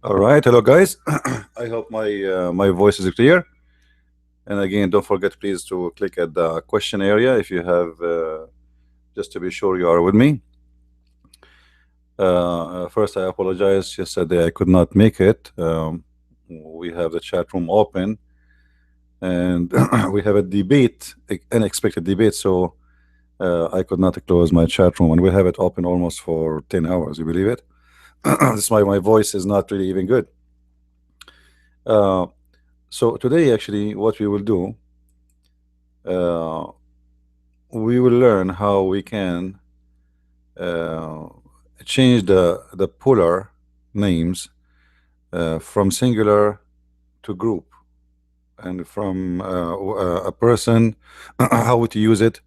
All right, hello guys. I hope my voice is clear. And again, don't forget please to click at the question area if you have, just to be sure you are with me. First, I apologize. Yesterday I could not make it. We have the chat room open, and we have a debate, unexpected debate. So I could not close my chat room, and we have it open almost for 10 hours. You believe it? That's why my voice is not really even good. So today, actually, what we will do, uh, we will learn how we can uh, change the plural names from singular to group, and from a person, how to use it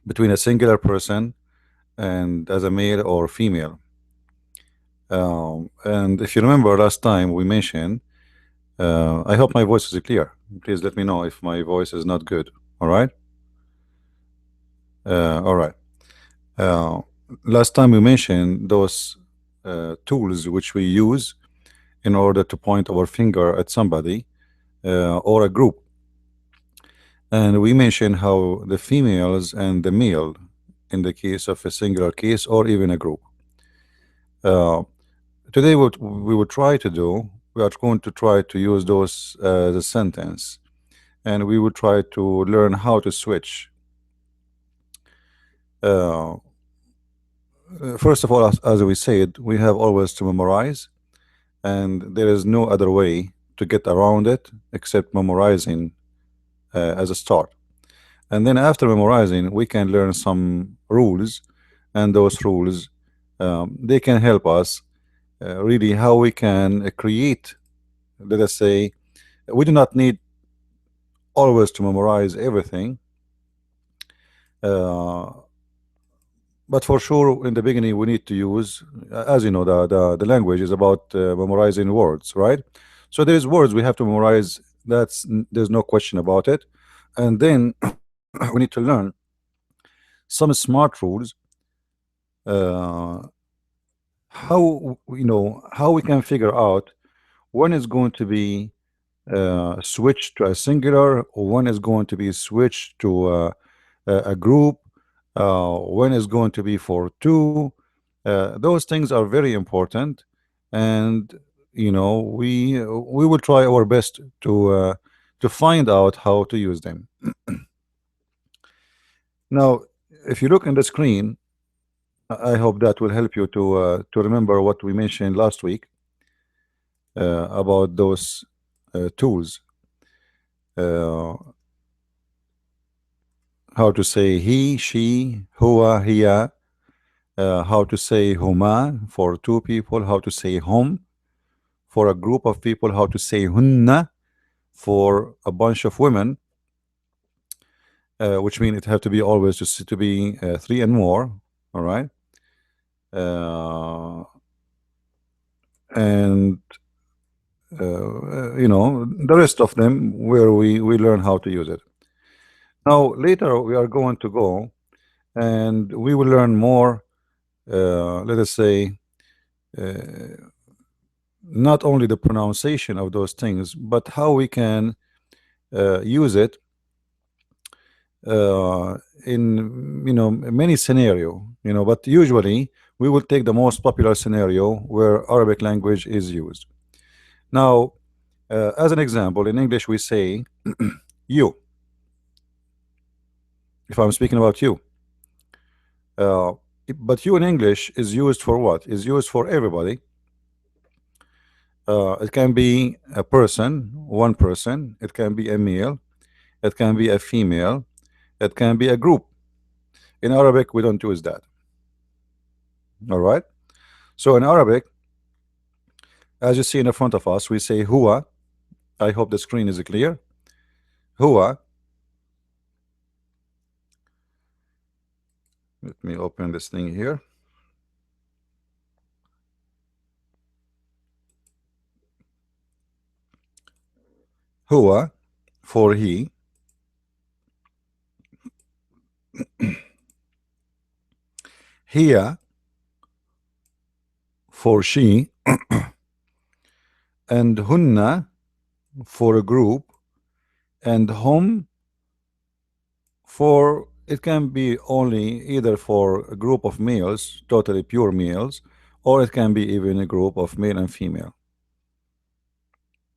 between a singular person and as a male or female. And if you remember last time we mentioned, I hope my voice is clear. Please let me know if my voice is not good. All right. All right. Last time we mentioned those tools which we use in order to point our finger at somebody or a group. And we mentioned how the females and the male, in the case of a singular case or even a group. Today, what we will try to do, we are going to try to use those as a sentence, and we will try to learn how to switch. First of all, as we said, we have always to memorize, and there is no other way to get around it except memorizing as a start. And then after memorizing, we can learn some rules, and those rules, they can help us really how we can create, let us say, we do not need always to memorize everything, uh, but for sure in the beginning we need to use, as you know, the language is about memorizing words, right? So there's words we have to memorize. There's no question about it. And then we need to learn some smart rules, uh, how how we can figure out when it's going to be switched to a singular, or when is going to be switched to a group, when is going to be for two. Those things are very important, and we will try our best to find out how to use them. Now, if you look in the screen, I hope that will help you to remember what we mentioned last week about those tools. Uh, how to say he, she, huwa, hiya, how to say huma for two people, how to say hum for a group of people, how to say hunna for a bunch of women, which means it have to be always to be three and more. All right. And the rest of them where we learn how to use it. Now later we are going to go and we will learn more, let us say, not only the pronunciation of those things, but how we can use it uh, in many scenario, but usually we will take the most popular scenario where Arabic language is used. Now, as an example, in English we say you. If I'm speaking about you, uh, but you in English is used for what? Is used for everybody. It can be a person, one person. It can be a male. It can be a female. It can be a group. In Arabic, we don't use that. All right. So in Arabic, as you see in the front of us, we say huwa. I hope the screen is clear. Huwa. Let me open this thing here. Huwa for he. Hiya for she. And hunna for a group. And hum for, it can be only either for a group of males, totally pure males, or it can be even a group of male and female.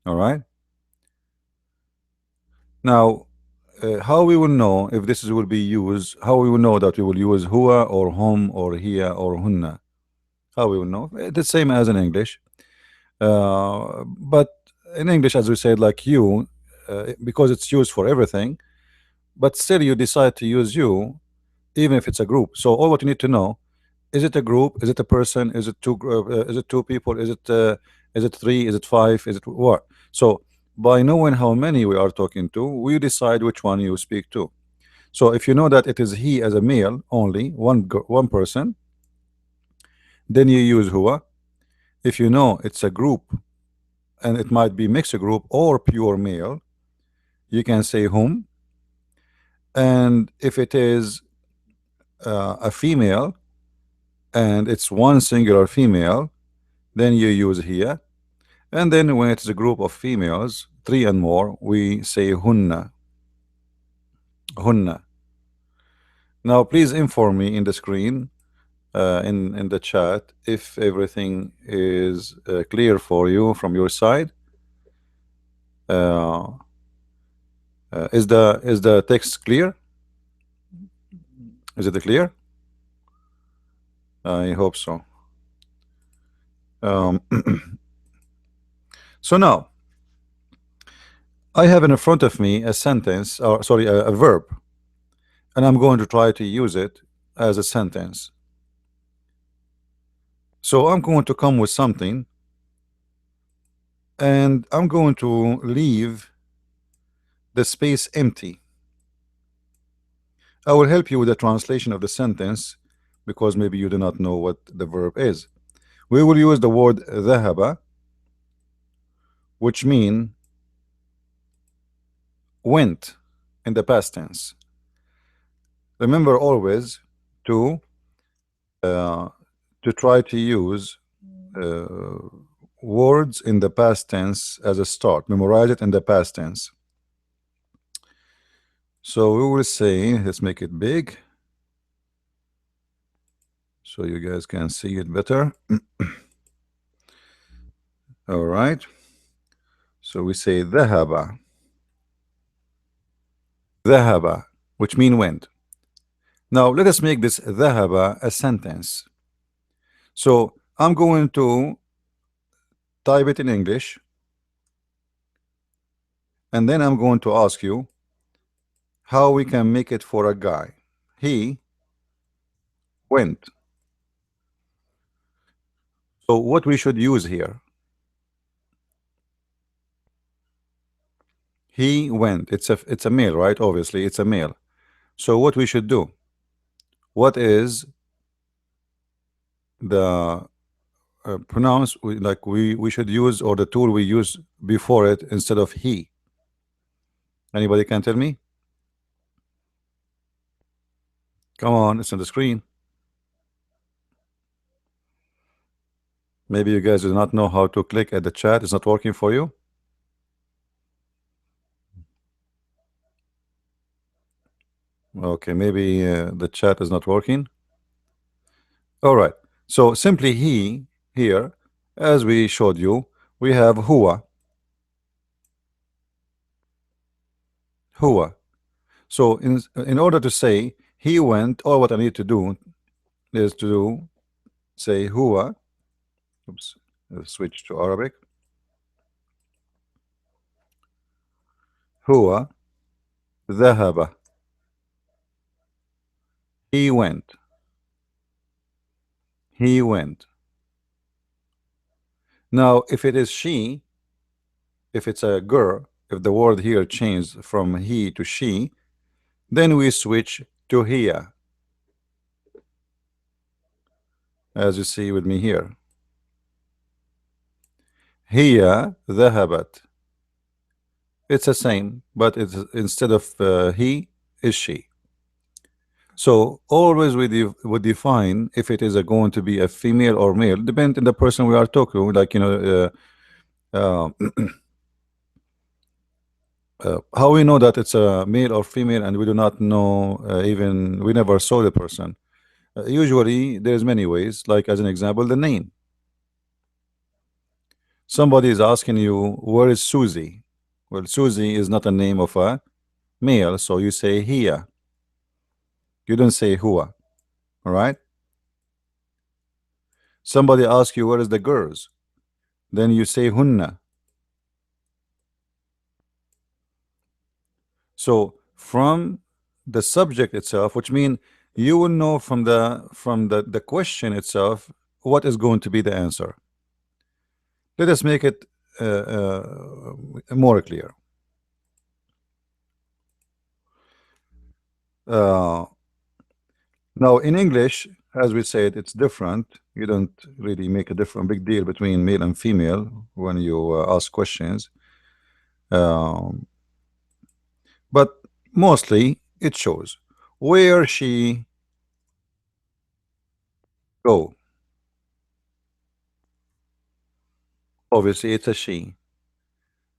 All right. Now, how we will know if this will be used? How we will know that we will use huwa or hum or hiya or hunna? How we will know? The same as in English, but in English, as we said, like you, because it's used for everything, but still you decide to use you, even if it's a group. So all what you need to know: is it a group? Is it a person? Is it two? Is it two people? Is it three? Is it five? Is it what? So by knowing how many we are talking to, we decide which one you speak to. So if you know that it is he as a male only, one person, then you use huwa. If you know it's a group and it might be mixed group or pure male, you can say hum. And if it is a female and it's one singular female, then you use hiya. And then when it's a group of females, three and more, we say hunna. Hunna. Now please inform me in the screen, in the chat, if everything is clear for you from your side. Uh, is the text clear? Is it clear? I hope so. Um, so now I have in front of me a sentence, or sorry, a verb, and I'm going to try to use it as a sentence. So I'm going to come with something, and I'm going to leave the space empty. I will help you with the translation of the sentence because maybe you do not know what the verb is. We will use the word ذهب, which mean went in the past tense. Remember always to uh, try to use uh, words in the past tense as a start. Memorize it in the past tense. So we will say, let's make it big so you guys can see it better. All right. So we say ذهب, ذهب, which mean went. Now let us make this ذهب a sentence. So I'm going to type it in English, and then I'm going to ask you how we can make it for a guy. He went. So what we should use here? He went. It's a male, right? Obviously, it's a male. So what we should do? What is the pronouns we should use, or the tool we use before it instead of he? Anybody can tell me? Come on, it's on the screen. Maybe you guys do not know how to click at the chat. It's not working for you. Okay, maybe the chat is not working. All right. So simply he here, as we showed you, we have huwa, huwa. So in order to say he went, all what I need to do is to say huwa. Oops, switch to Arabic. Huwa ذهب. He went. He went. Now, if it is she, if it's a girl, if the word here changed from he to she, then we switch to hiya, as you see with me here. Hiya ذهبت. It's the same, but it's instead of he is she. So always we define if it is going to be a female or male, depending on the person we are talking. Like uh, how we know that it's a male or female, and we do not know even we never saw the person. Usually, there's many ways. Like as an example, the name. Somebody is asking you, "Where is Susie?" Well, Susie is not a name of a male, so you say Hia. You don't say Hua. All right. Somebody asks you, "Where is the girls?" Then you say Hunna. So from the subject itself, which means you will know from the question itself what is going to be the answer. Let us make it more clear. Uh, Now, in English, as we said, it's different. You don't really make a different big deal between male and female when you ask questions. Um, but mostly it shows where she go. Obviously, it's a she.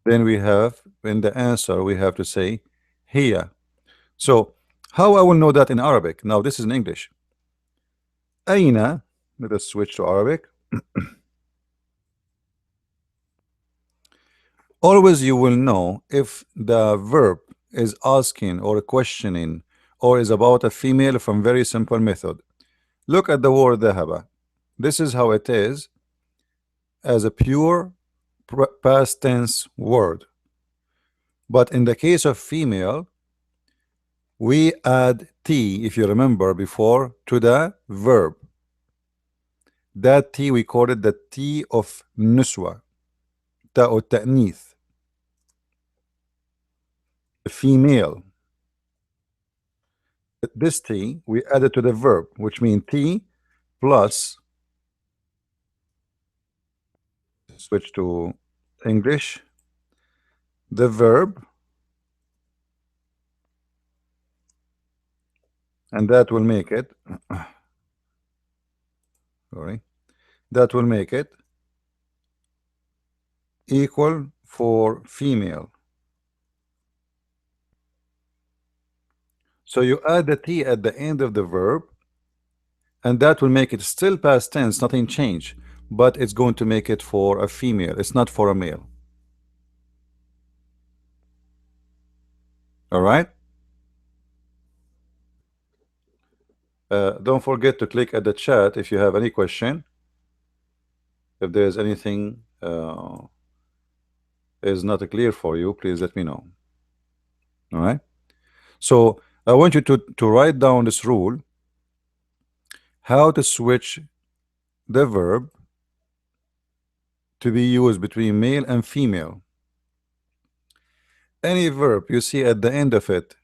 Then we have in the answer we have to say here. So how I will know that in Arabic? Now this is in English. Aina. Let us switch to Arabic. Always you will know if the verb is asking or questioning or is about a female from very simple method. Look at the word ذهب. This is how it is as a pure past tense word. But in the case of female, we add T, if you remember before, to the verb. That T, we call it the T of nuswa, Ta ta'nith, female. This T, we add it to the verb, which means T plus, switch to English, the verb, and that will make it, sorry, that will make it equal for female. So you add the T at the end of the verb, and that will make it still past tense, nothing changed, but it's going to make it for a female. It's not for a male. All right. Don't forget to click at the chat if you have any question. If there's anything is not clear for you, please let me know. All right. So I want you to write down this rule, how to switch the verb to be used between male and female. Any verb you see at the end of it,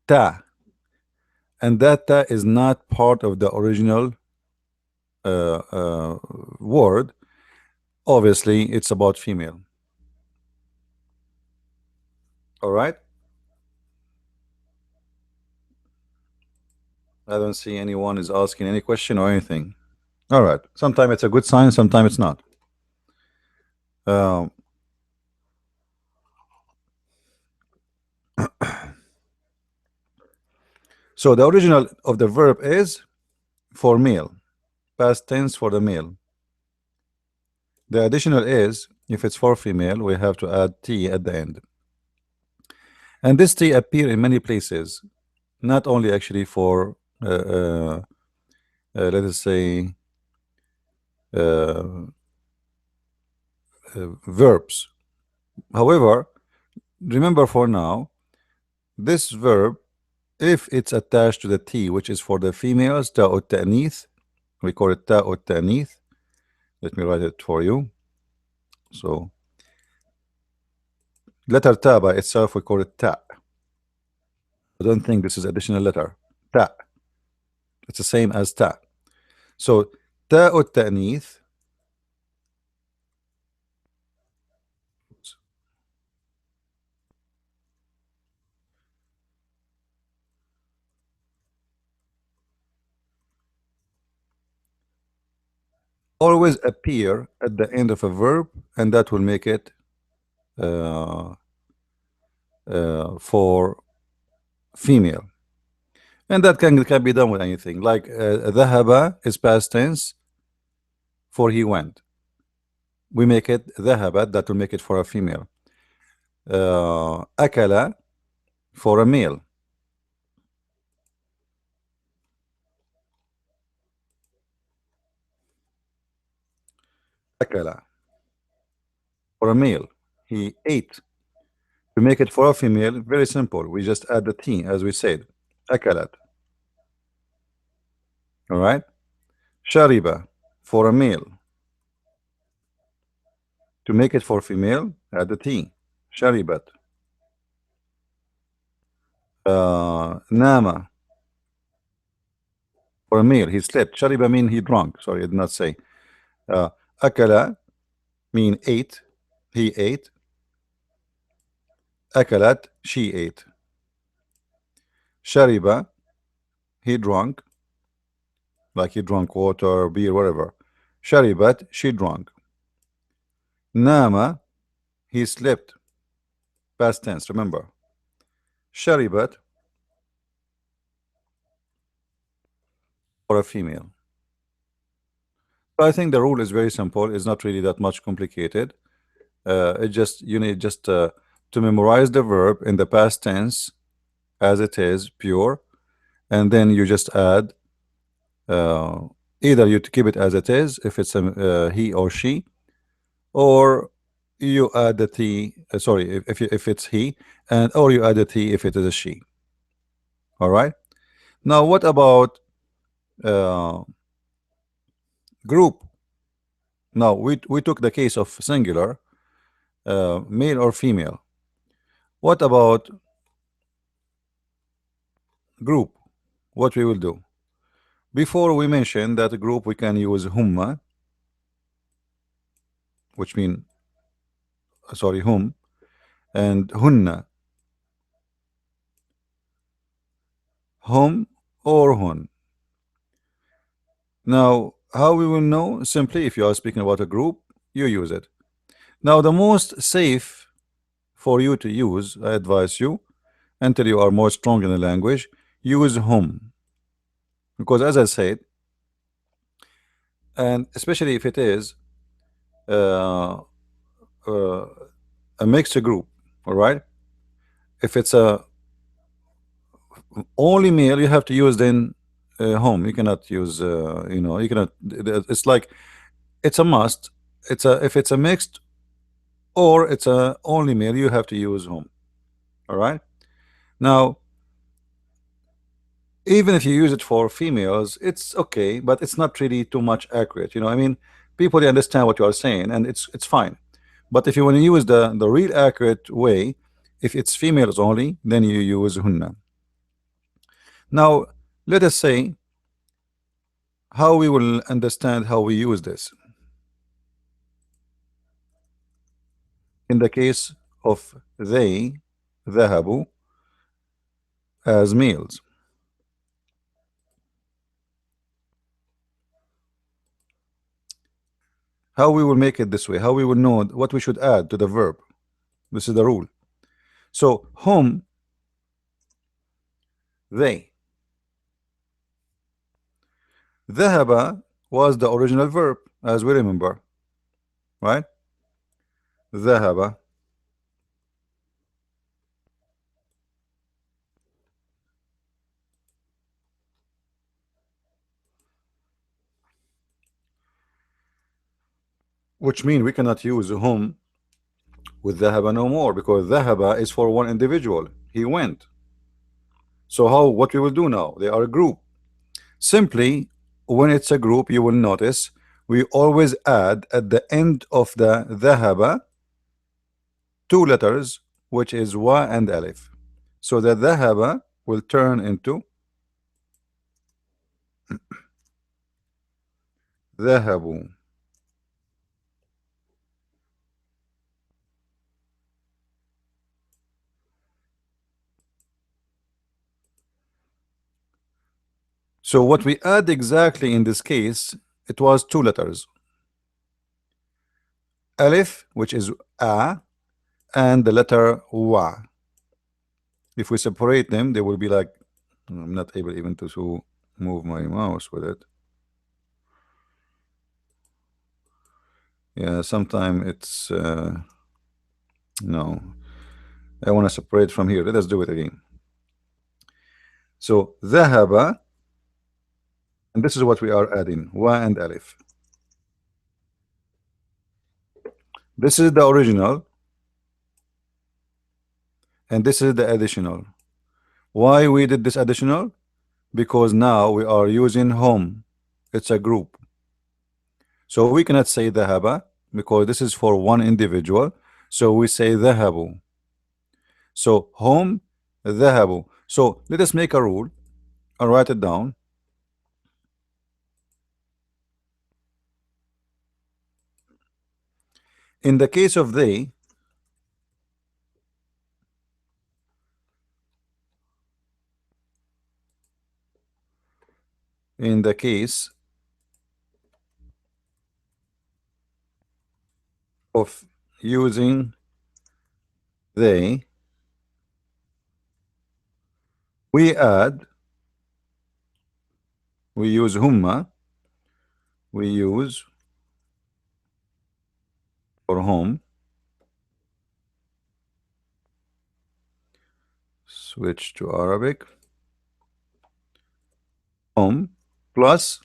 ta, and that ta is not part of the original word, obviously it's about female. All right. I don't see anyone is asking any question or anything. All right. Sometimes it's a good sign, sometimes it's not. Um, So the original of the verb is for male, past tense for the male. The additional is, if it's for female, we have to add T at the end. And this T appear in many places, not only actually for, let us say, uh, verbs. However, remember for now, this verb, if it's attached to the T, which is for the females, ta'ut ta'nith, we call it ta'ut ta'nith. Let me write it for you. So, letter ta by itself, we call it ta. I don't think this is additional letter. Ta. It's the same as ta. So, ta'ut ta'nith always appear at the end of a verb, and that will make it uh, for female. And that can be done with anything. Like ذهب is past tense for he went. We make it ذهبت, that will make it for a female. أكل for a male. أكل for a male. He ate. To make it for a female, very simple. We just add the T as we said. أكلت. All right. شرب for a male. To make it for female, add the T. شربت. نام for a male. He slept. شرب mean he drunk. Sorry, I did not say. أكل mean ate. He ate. أكلت, she ate. شرب, he drank, like he drank water, beer, whatever. شربت, she drank. نام, he slept. Past tense, remember. شربت for a female. So I think the rule is very simple. It's not really that much complicated. It just you need just to memorize the verb in the past tense as it is, pure, and then you just add either you to keep it as it is if it's a he or she, or you add the T. Sorry, if it's he, and or you add the T if it is a she. All right. Now, what about group? Now we took the case of singular, male or female. What about group? What we will do? Before we mentioned that group, we can use humma, which mean sorry, hum, and hunna, hum or hun. Now, how we will know? Simply, if you are speaking about a group, you use it. Now, the most safe for you to use, I advise you, until you are more strong in the language, use hum. Because as I said, and especially if it is uh, uh, a mixed group, all right? If it's a only male, you have to use then home. You cannot use, you cannot. It's like it's a must. It's a if it's a mixed or it's a only male, you have to use home. All right. Now, even if you use it for females, it's okay, but it's not really too much accurate. I mean, people they understand what you are saying, and it's fine. But if you want to use the real accurate way, if it's females only, then you use hunna. Now, let us say how we will understand how we use this. In the case of they, ذهبوا, as males. How we will make it this way, how we will know what we should add to the verb. This is the rule. So, whom, they. ذهب was the original verb, as we remember, right? ذهب. Which means we cannot use whom with ذهب no more, because ذهب is for one individual. He went. So how, what we will do now? They are a group. Simply, when it's a group, you will notice we always add at the end of the ذهب two letters, which is wa and alif. So the ذهب will turn into ذهبوا. So what we add exactly in this case, it was two letters, alif, which is a, and the letter wa. If we separate them, they will be like, I'm not able even to move my mouse with it. Yeah, sometimes it's no. I want to separate from here. Let us do it again. So ذهب, and this is what we are adding, wa and alif. This is the original, and this is the additional. Why we did this additional? Because now we are using home. It's a group. So we cannot say ذهب because this is for one individual. So we say ذهبوا. So home, ذهبوا. So let us make a rule. I'll write it down. In the case of they, in the case of using they, we add, we use humma, we use for home, switch to Arabic, home plus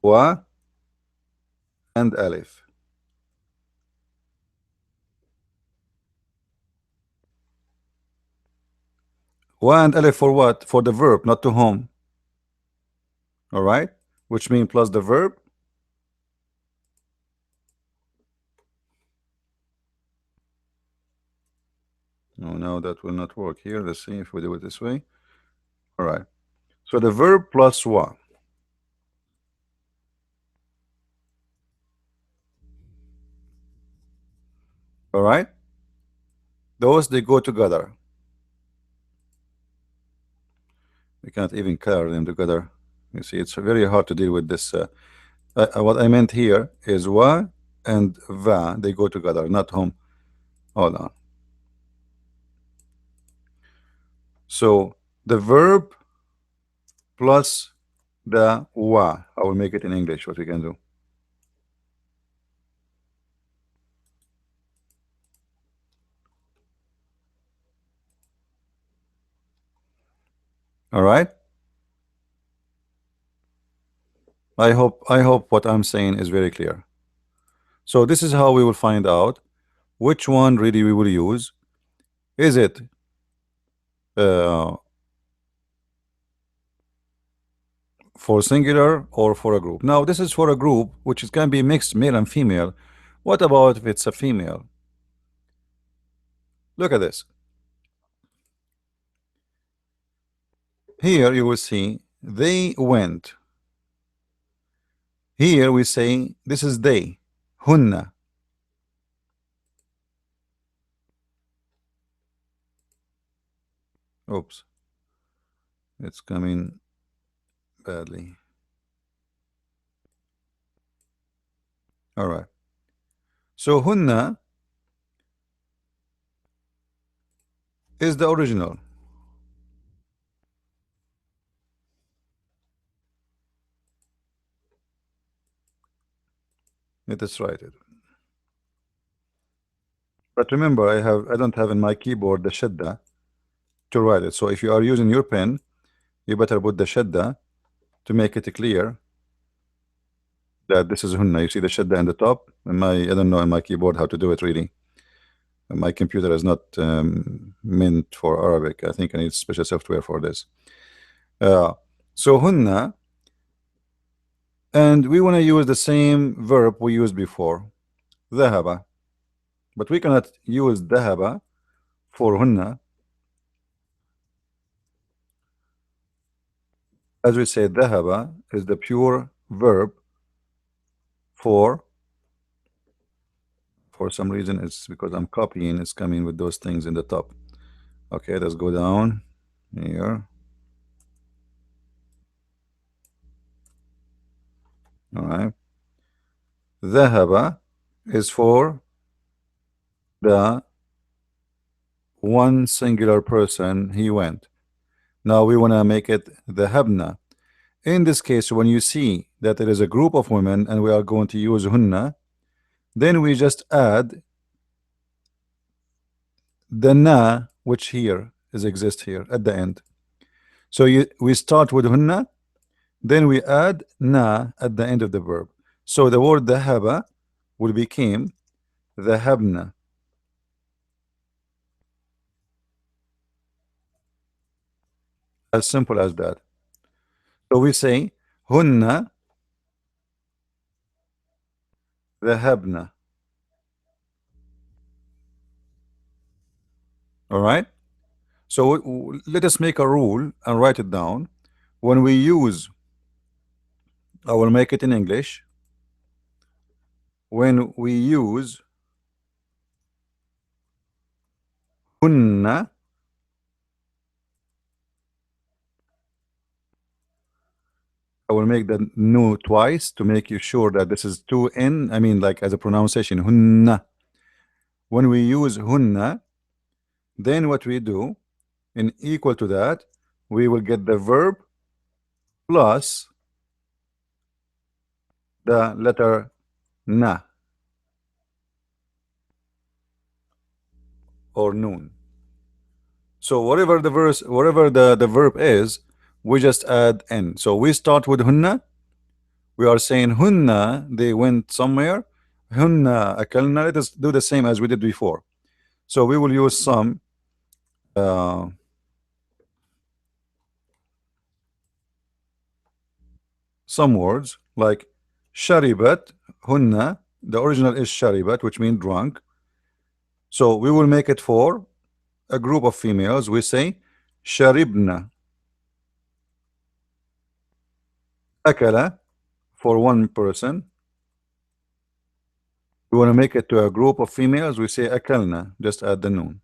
wa and alif. Wa and alif for what? For the verb, not to home. All right, which means plus the verb. No, now that will not work here. Let's see if we do it this way. All right, so the verb plus wa. All right, those they go together. We can't even color them together. You see, it's very hard to deal with this. What I meant here is wa and va, they go together, not home. Hold on. So the verb plus the wa. I will make it in English. What we can do. All right. I hope what I'm saying is very clear. So this is how we will find out which one really we will use. Is it uh, for singular or for a group? Now this is for a group, which is can be mixed male and female. What about if it's a female? Look at this. Here you will see they went. Here we say this is they, hunna. Oops, it's coming badly. All right. So hunna is the original. Let us write it. But remember, I don't have in my keyboard the shadda to write it. So if you are using your pen, you better put the shadda to make it clear that this is hunna. You see the shadda in the top. I don't know in my keyboard how to do it really. My computer is not meant for Arabic. I think I need special software for this. Uh, so hunna, and we want to use the same verb we used before, ذهب. But we cannot use ذهب for hunna. As we said, ذهب is the pure verb for some reason. It's because I'm copying, it's coming with those things in the top. Okay, let's go down here. All right. ذهب is for the one singular person, he went. Now we want to make it ذهبنا. In this case, when you see that there is a group of women and we are going to use hunna, then we just add the na, which here is exist here at the end. So we start with hunna, then we add na at the end of the verb. So the word ذهب will become ذهبنا. As simple as that. So we say hunna ذهبنا. All right. So let us make a rule and write it down. When we use, I will make it in English. When we use hunna, I will make the nu twice to make you sure that this is two n. I mean, like as a pronunciation, hunna. When we use hunna, then what we do in equal to that, we will get the verb plus the letter na or noon. So whatever the verse, whatever the verb is, we just add n. So we start with hunna. We are saying hunna, they went somewhere. Hunna akalna. Let us do the same as we did before. So we will use uh, some words like sharibat, hunna. The original is sharibat, which means drunk. So we will make it for a group of females. We say sharibna. Akala for one person. We want to make it to a group of females. We say akalna. Just add the noon.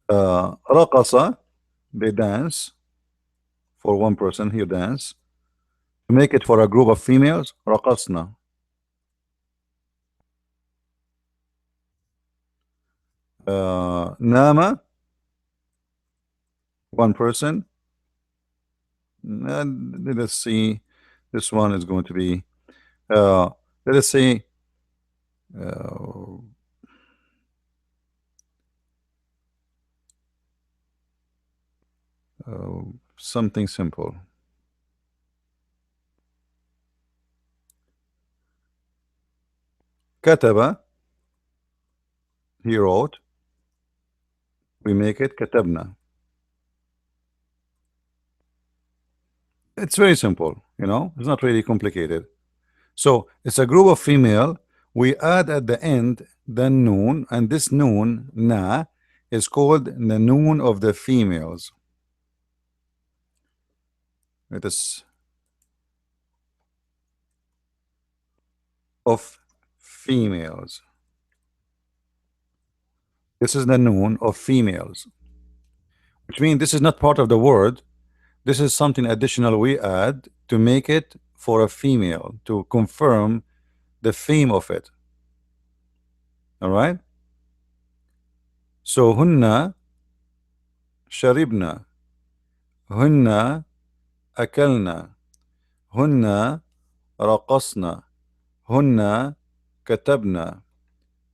Raqasa, they dance for one person. He dance. To make it for a group of females, raqasna. Nama, one person. And let us see. This one is going to be. Let us say. Uh, Something simple. Kataba, he wrote. We make it katabna. It's very simple, you know, it's not really complicated. So it's a group of female. We add at the end the noon, and this noon, na, is called the noon of the females. It is of females. This is the noon of females, which means this is not part of the word. This is something additional we add to make it for a female, to confirm the theme of it. All right. So hunna sharibna, hunna akalna, هن رقصن، هن كتبنا،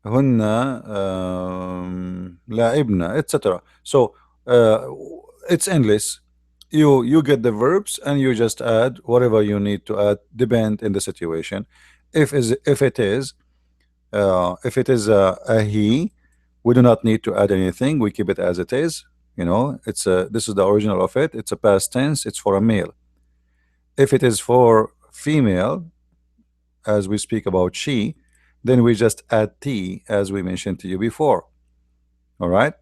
هن لعبنا, etc. So it's endless. You get the verbs and you just add whatever you need to add, depend in the situation. If it is a he, we do not need to add anything. We keep it as it is. You know, it's a this is the original of it. It's a past tense. It's for a male. If it is for female, as we speak about she, then we just add t as we mentioned to you before. All right.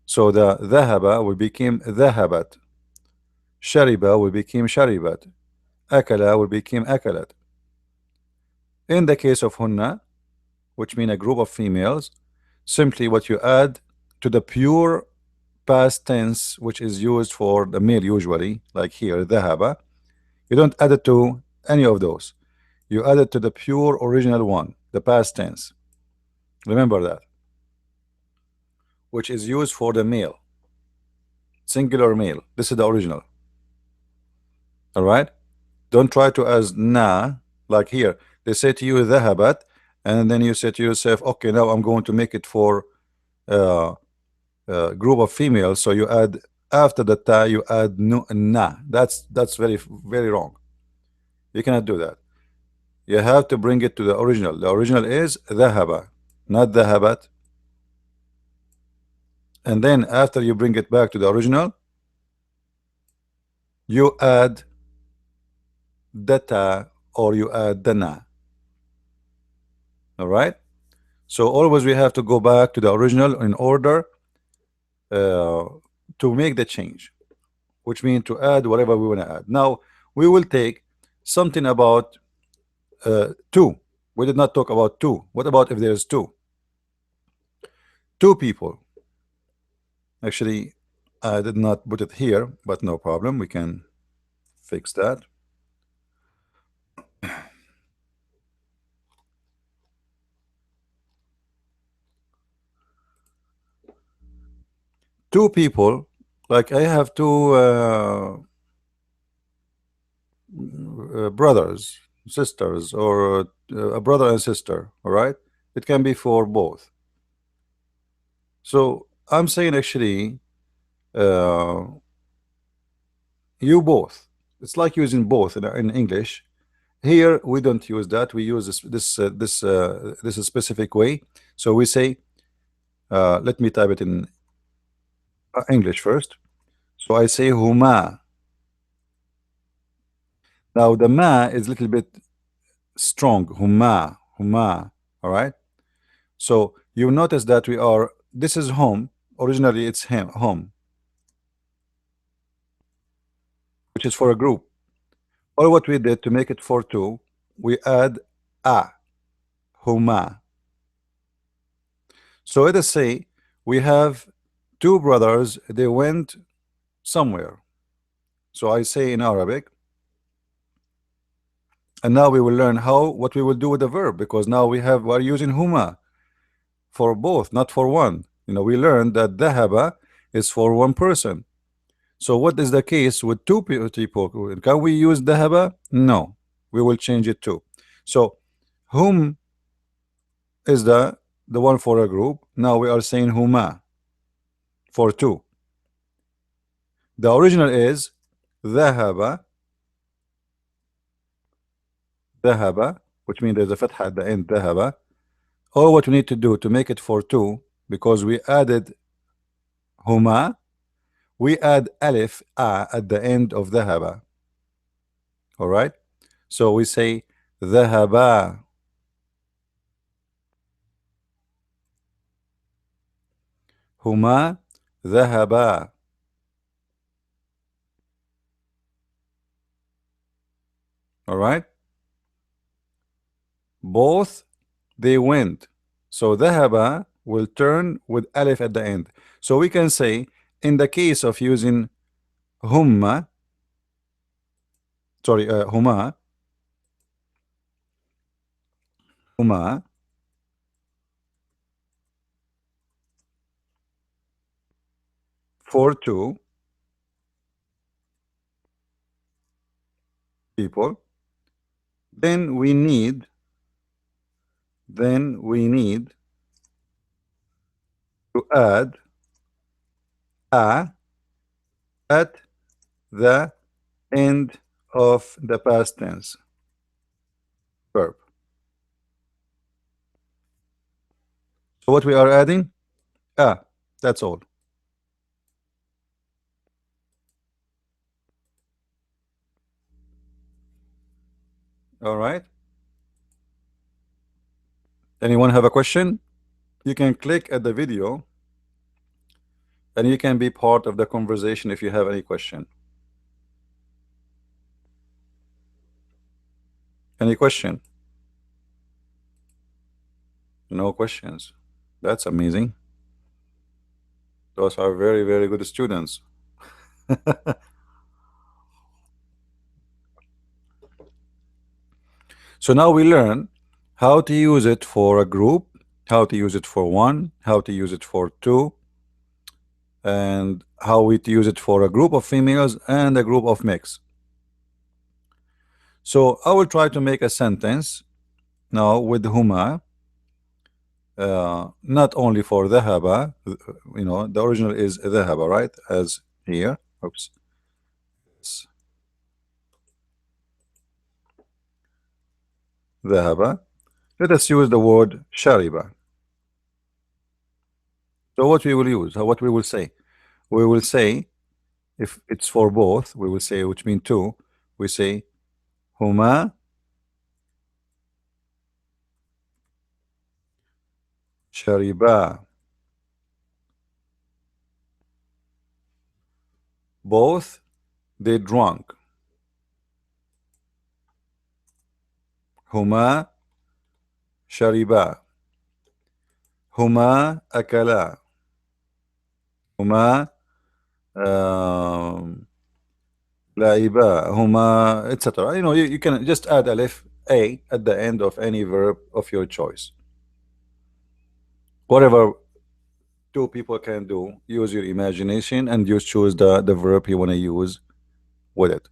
So the ذهب will become ذهبت. شرب will become شربت. أكل will become أكلت. In the case of hunna, which mean a group of females, simply what you add to the pure past tense, which is used for the male usually, like here, ذهب, you don't add it to any of those. You add it to the pure original one, the past tense. Remember that, which is used for the male, singular male. This is the original. All right. Don't try to as na, like here. They say to you ذهبت, and then you say to yourself, okay, now I'm going to make it for uh, group of females. So you add after the ta, you add no, na. That's very wrong. You cannot do that. You have to bring it to the original. The original is ذهب, not ذهبت. And then after you bring it back to the original, you add the ta or you add the na. All right. So always we have to go back to the original in order uh, to make the change, which means to add whatever we want to add. Now we will take something about two. We did not talk about two. What about if there's two? Two people. Actually, I did not put it here, but no problem. We can fix that. Two people, like I have two brothers, sisters, or a brother and sister. All right, it can be for both. So I'm saying actually, uh, you both. It's like using both in English. Here we don't use that. We use this specific way. So we say, let me type it in English first. So I say huma. Now the ma is a little bit strong. Huma, huma. All right. So you notice that we are. This is home. Originally, it's him, home, which is for a group. All what we did to make it for two, we add a, huma. So let us say we have two brothers. They went somewhere. So I say in Arabic, and now we will learn how what we will do with the verb, because now we are using huma for both, not for one. You know, we learned that dhahaba is for one person. So what is the case with two people? Can we use dhahaba? No, we will change it too. So whom is the one for a group. Now we are saying huma for two. The original is dhahaba, dhahaba, which means there's a fatha at the end, dhahaba. All what we need to do to make it for two, because we added huma, we add alif a at the end of dhahaba. All right. So we say dhahaba, huma, dhahaba. All right. Both they went. So dhahaba will turn with alif at the end. So we can say in the case of using humma, sorry, huma, huma, for two, people, then we need then we need to add a at the end of the past tense verb. So what we are adding? A. That's all. All right. Anyone have a question? You can click at the video and you can be part of the conversation if you have any question. Any question? No questions. That's amazing. Those are very, very good students. So now we learn how to use it for a group, how to use it for one, how to use it for two, and how we to use it for a group of females and a group of mix. So I will try to make a sentence now with huma, not only for dhahaba, the original is dhahaba, right? As here, oops, dhahaba. Let us use the word shariba. So what we will use, what we will say, we will say, if it's for both, we will say, which means two, we say huma shariba. Both they drunk. Huma shariba. Huma akala. Huma laiba. Huma, etc. You can just add alif a at the end of any verb of your choice. Whatever two people can do, use your imagination and you choose the verb you want to use with it.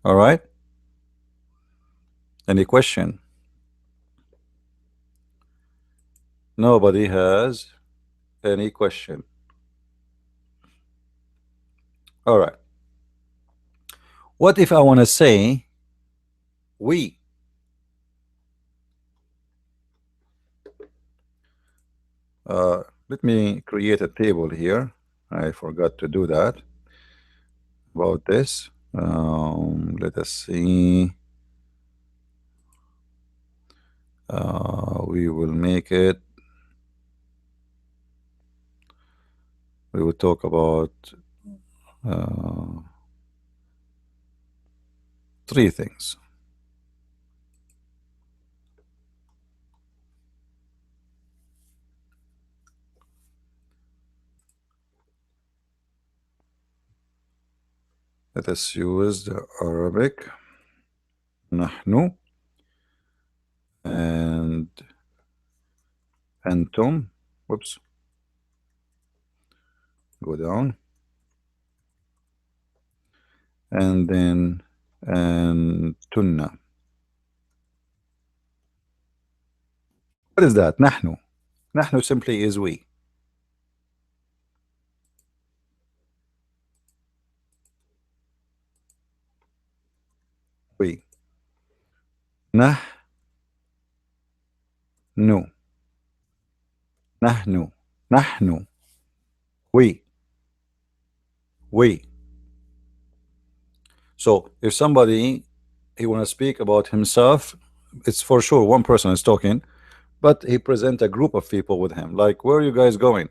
All right. Any question? Nobody has any question. All right. What if I want to say we? Let me create a table here. I forgot to do that. About this. Let us see. We will make it. We will talk about three things. Let us use the Arabic. نحن and أنتم. Whoops. Go down. And then أنتن. What is that? نحن. نحن simply is we. We. نحن. نحن. نحن. We. We. So if somebody he want to speak about himself, it's for sure one person is talking, but he present a group of people with him. Like, where are you guys going?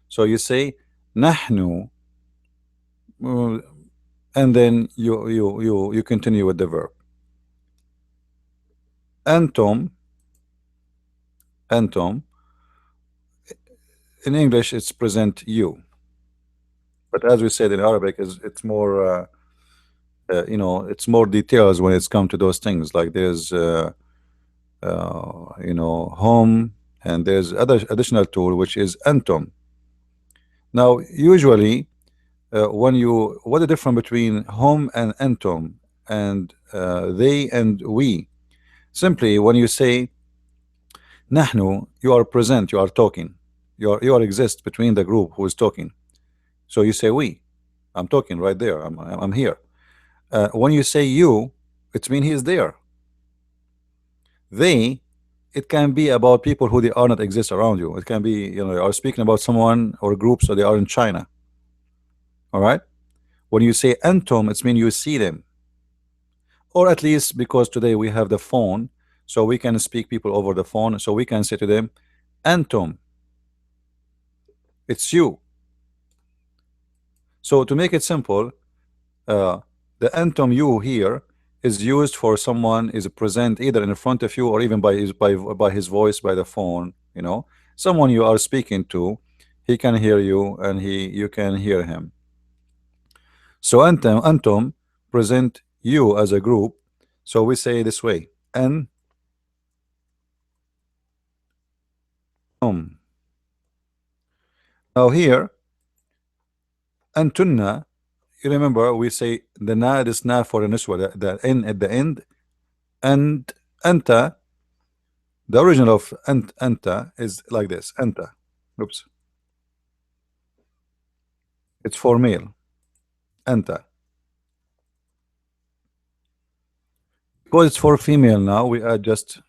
So you say نحن, and then you continue with the verb. أنتم. أنتم. In English, it's present you, but as we said in Arabic, it's more it's more details when it's come to those things. Like there's home, and there's other additional tool which is أنتم. Now usually when you what the difference between hum and antum and they and we? Simply when you say nahnu, you are present, you are talking, you are exist between the group who is talking. So you say we. I'm talking right there. I'm here. When you say you, it means he is there. They, it can be about people who they are not exist around you. It can be, you are speaking about someone or groups, so they are in China. All right. When you say antum, it means you see them, or at least because today we have the phone, so we can speak people over the phone. So we can say to them, antum, it's you. So to make it simple, uh, the antum you here is used for someone is present either in front of you or even by his voice by the phone. Someone you are speaking to, he can hear you and you can hear him. So antum present you as a group. So we say this way: antum. Now here antunna, you remember we say the na, this na for the niswa, the n at the end, and anta. The origin of anta is like this. Anta. Oops. It's for male. Anta. Because it's for female now, we add just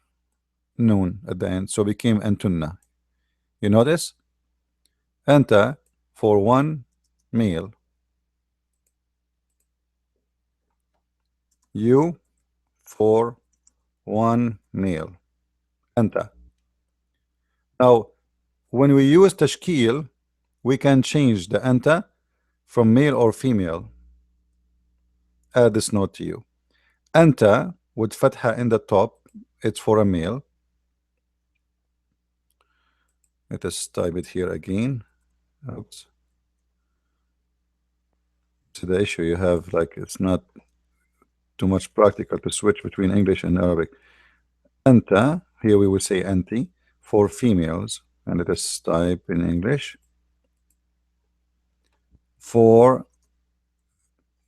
noon at the end. So became antunna. You notice? Anta for one male. You for one male. Anta. Now, when we use tashkil, we can change the anta from male or female. Add this note to you. Anta with fatha in the top, it's for a male. Let us type it here again. Oops. So the issue you have, like, it's not too much practical to switch between English and Arabic. Anta, here we will say anti for females, and let us type in English for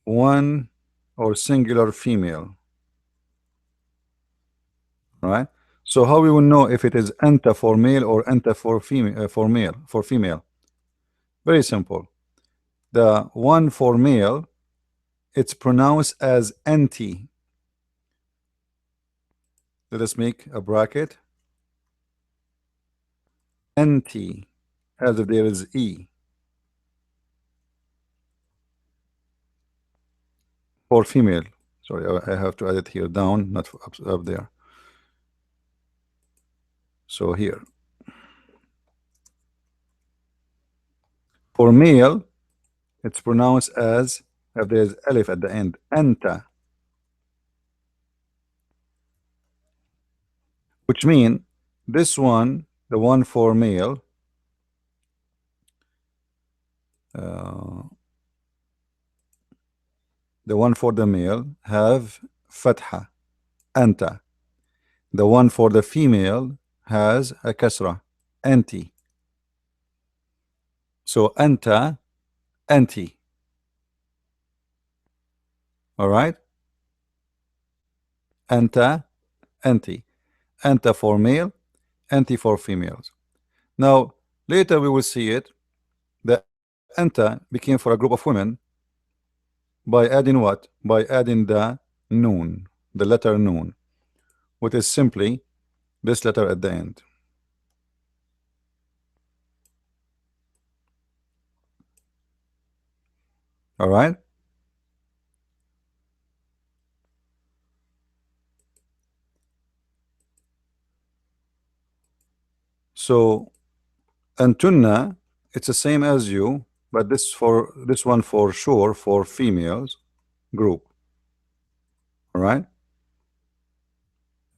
one or singular female. Right? So how we will know if it is anta for male or anta for female, for female? Very simple. The one for male, it's pronounced as anti. Let us make a bracket. Anti, as if there is e. For female. Sorry, I have to add it here down, not up there. So here. For male, it's pronounced as, if there's alif at the end, anta, which mean this one, the one for male, uh, the one for the male have fatha, anta. The one for the female has a kasra, anti. So anta, anti. All right? Anta, anti. Anta for male, anti for females. Now, later we will see it. The anta became for a group of women by adding what? By adding the noon, the letter noon, which is simply this letter at the end. All right? So antunna, it's the same as you, but this one for sure for females group. All right?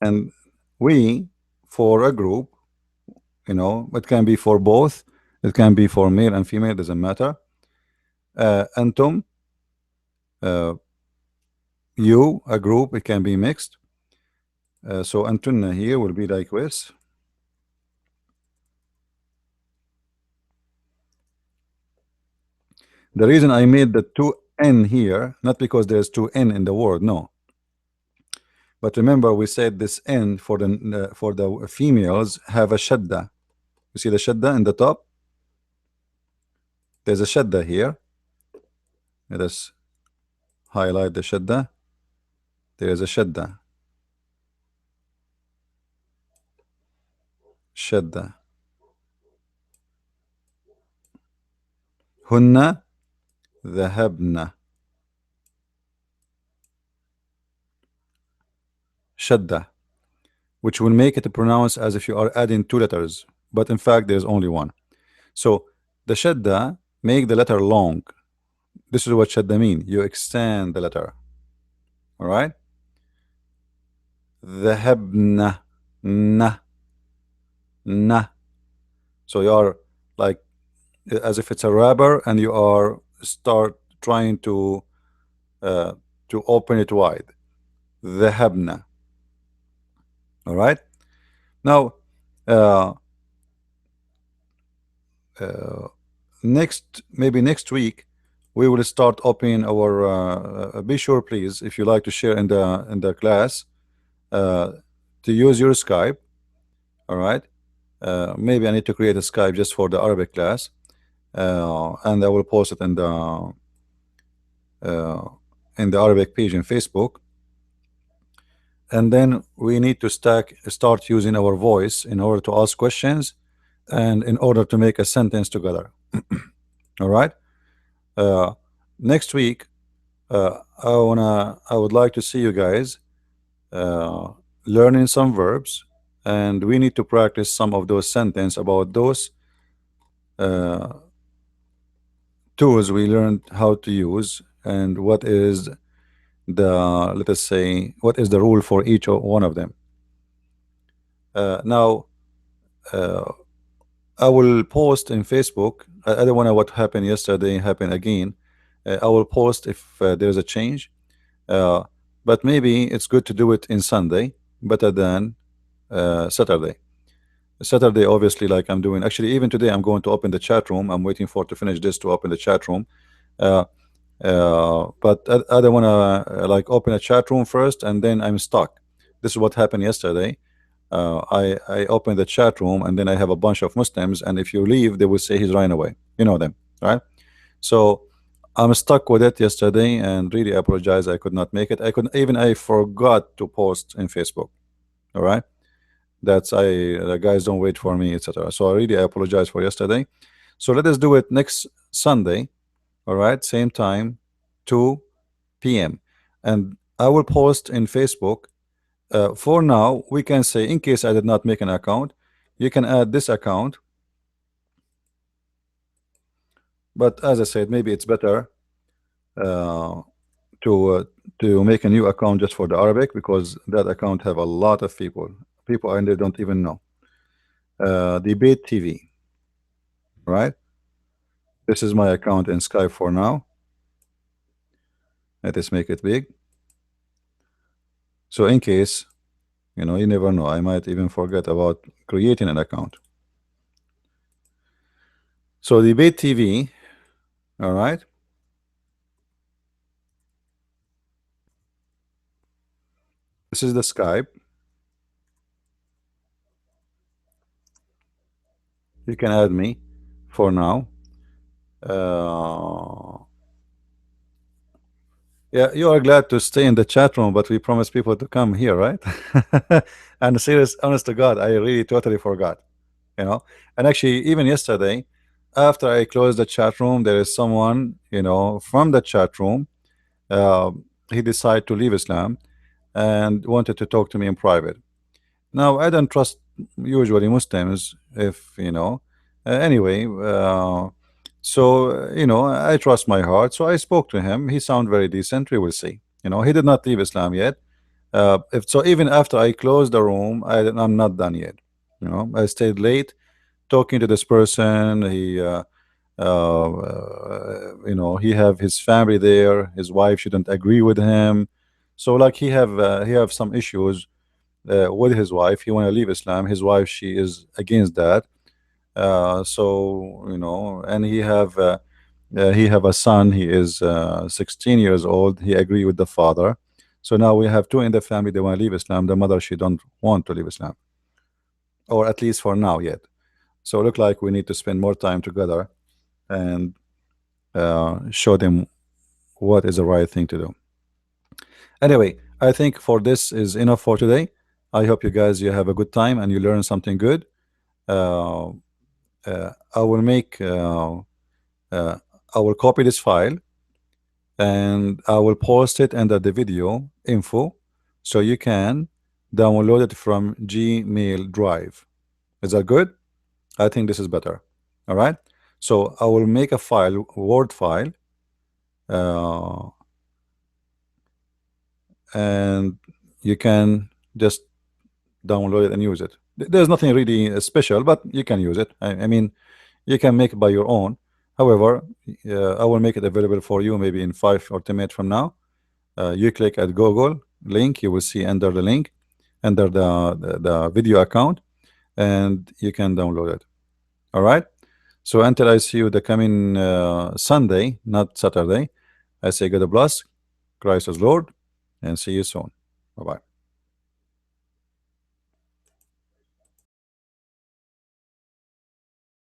And we for a group, it can be for both. It can be for male and female, doesn't matter. Antum, uh, you, a group, it can be mixed. So antunna here will be like this. The reason I made the two N here, not because there's two N in the word, no. But remember, we said this N for the females have a shadda. You see the shadda in the top? There's a shadda here. Let us highlight the shadda. There is a shadda. Shadda. Hunna ذهبنا. Shadda, which will make it pronounced as if you are adding two letters, but in fact there's only one. So the shadda make the letter long. This is what shadda mean. You extend the letter. All right. ذهبنا. Na. Na. So you are like as if it's a rubber, and you are start trying uh, to open it wide. ذهبنا. All right. Now, uh, uh, maybe next week, we will start opening our. Be sure, please, if you like to share in the class, uh, to use your Skype. All right. Maybe I need to create a Skype just for the Arabic class, and I will post it uh, in the Arabic page in Facebook. And then we need to start using our voice in order to ask questions and in order to make a sentence together. All right. Uh, Next week, I would like to see you guys uh, learning some verbs, and we need to practice some of those sentences about those uh, tools we learned how to use, and what is the, let us say, what is the rule for each one of them. Now, uh, I will post in Facebook. I don't want what happened yesterday happen again. I will post if there's a change. Uh, but maybe it's good to do it in Sunday better than Saturday. Saturday, obviously, like I'm doing. Actually, even today, I'm going to open the chat room. I'm waiting for to finish this to open the chat room. Uh, but I don't want to like open a chat room first and then I'm stuck. This is what happened yesterday. I opened the chat room and then I have a bunch of Muslims, and if you leave, they will say he's running away. You know them, right? So I'm stuck with it yesterday, and really apologize. I could not make it. I forgot to post in Facebook. All right, that's the guys don't wait for me, etc. So I apologize for yesterday. So let us do it next Sunday. All right, same time, 2 p.m. And I will post in Facebook. For now, we can say, in case I did not make an account, you can add this account. But as I said, maybe it's better uh, to uh, to make a new account just for the Arabic, because that account have a lot of people and they don't even know. Debate TV, right? This is my account in Skype for now. Let us make it big. So in case, you never know, I might even forget about creating an account. So Debate TV, all right. This is the Skype. You can add me for now. Uh, yeah, you are glad to stay in the chat room, but we promised people to come here, right? And serious, honest to God, I really totally forgot. And actually, even yesterday, after I closed the chat room, there is someone, from the chat room. Uh, he decided to leave Islam and wanted to talk to me in private. Now, I don't trust usually Muslims, if anyway. So I trust my heart. So I spoke to him. He sounded very decent. We will see. He did not leave Islam yet. If so, even after I closed the room, I'm not done yet. I stayed late talking to this person. He have his family there. His wife shouldn't agree with him. So like he have some issues with his wife. He want to leave Islam. His wife, she is against that. So and he have He have a son. He is 16 years old. He agree with the father. So now we have two in the family. They want to leave Islam. The mother, she don't want to leave Islam, or at least for now yet. So look like we need to spend more time together and show them what is the right thing to do. Anyway, I think for this is enough for today. I hope you guys you have a good time and you learn something good. Uh, I will make uh, I will copy this file and I will post it under the video info so you can download it from Gmail Drive. Is that good? I think this is better. All right. So I will make a file, Word file, uh, and you can just download it and use it. There's nothing really special, but you can use it. I mean, you can make it by your own. However, I will make it available for you maybe in 5 or 10 minutes from now. You click at Google link, you will see under the link, under the video account, and you can download it. All right. So until I see you the coming Sunday, not Saturday, I say God bless, Christ is Lord, and see you soon. Bye bye.